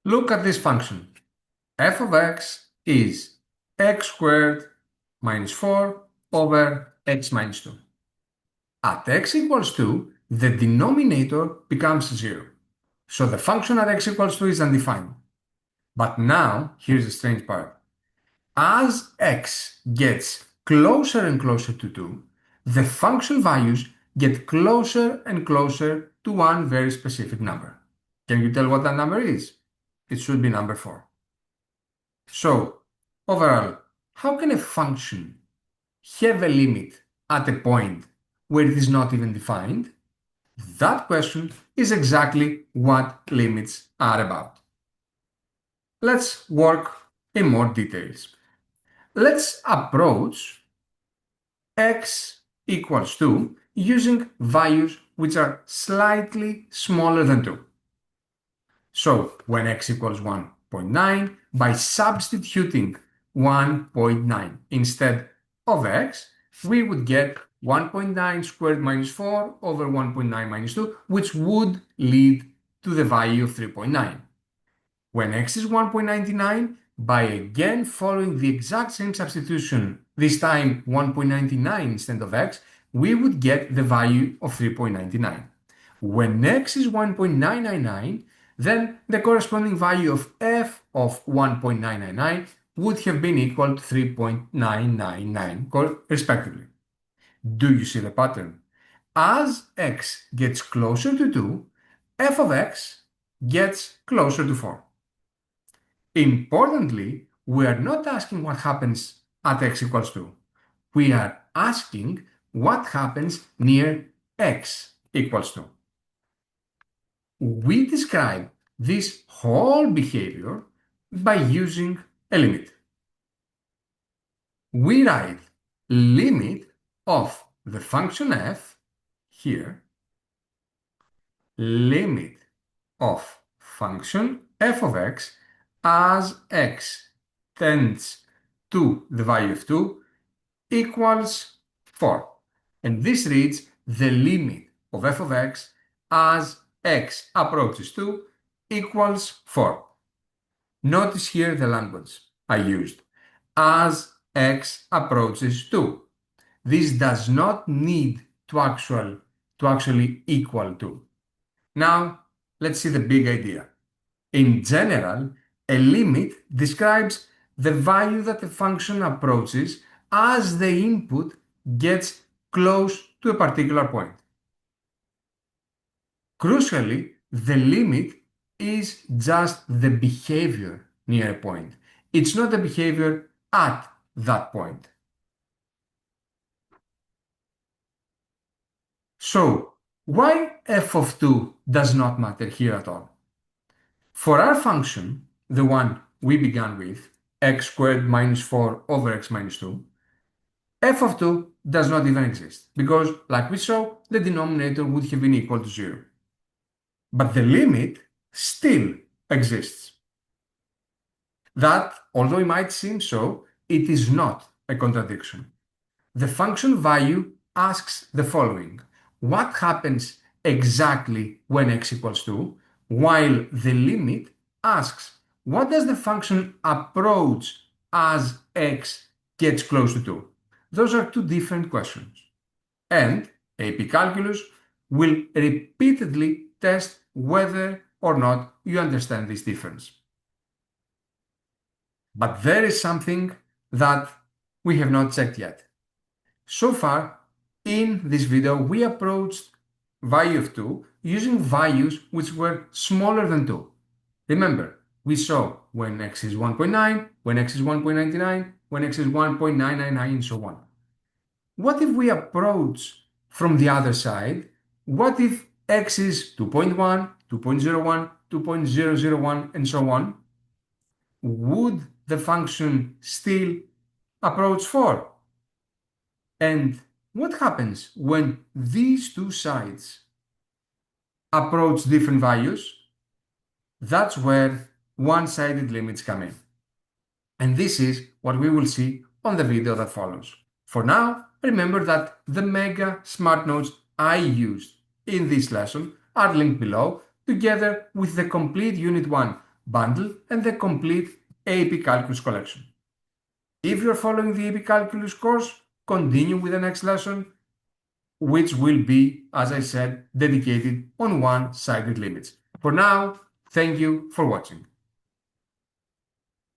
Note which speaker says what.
Speaker 1: Look at this function. F of x is x squared minus 4 over x minus 2. At x equals 2, the denominator becomes 0. So the function at x equals 2 is undefined. But now, here's the strange part. As x gets closer and closer to 2, the function values get closer and closer to one very specific number. Can you tell what that number is? It should be number 4. So, overall, how can a function have a limit at a point where it is not even defined? That question is exactly what limits are about. Let's work in more details. Let's approach x equals 2 using values which are slightly smaller than 2. So when x equals 1.9, by substituting 1.9 instead of x, we would get 1.9 squared minus 4 over 1.9 minus 2, which would lead to the value of 3.9. When x is 1.99, by again following the exact same substitution, this time 1.99 instead of x, we would get the value of 3.99. When x is 1.999, then the corresponding value of f of 1.999 would have been equal to 3.999 respectively. Do you see the pattern? As x gets closer to 2, f of x gets closer to 4. Importantly, we are not asking what happens at x equals 2. We are asking what happens near x equals 2. We describe this whole behavior by using a limit. We write limit of the function f here, limit of function f of x as x tends to the value of 2 equals 4. And this reads the limit of f of x as x approaches 2 equals 4. Notice here the language I used. As x approaches 2. This does not need to actually equal 2. Now, let's see the big idea. In general, a limit describes the value that the function approaches as the input gets close to a particular point. Crucially, the limit is just the behavior near a point. It's not the behavior at that point. So, why f of 2 does not matter here at all? For our function, the one we began with, x squared minus 4 over x minus 2, f of 2 does not even exist because, like we saw, the denominator would have been equal to 0. But the limit still exists. That, although it might seem so, it is not a contradiction. The function value asks the following: what happens exactly when x equals 2, while the limit asks what does the function approach as x gets close to 2. Those are two different questions. And AP Calculus will repeatedly test whether or not you understand this difference. But there is something that we have not checked yet. So far, in this video, we approached value of 2 using values which were smaller than 2. Remember, we saw when x is 1.9, when x is 1.99, when x is 1.999, and so on. What if we approach from the other side? What if x is 2.1, 2.01, 2.001, and so on? Would the function still approach 4? And what happens when these two sides approach different values? That's where one-sided limits come in. And this is what we will see on the video that follows. For now, remember that the mega smart notes I used in this lesson are linked below, together with the complete Unit 1 bundle, and the complete AP Calculus collection. If you're following the AP Calculus course, continue with the next lesson, which will be, as I said, dedicated on one-sided limits. For now, thank you for watching.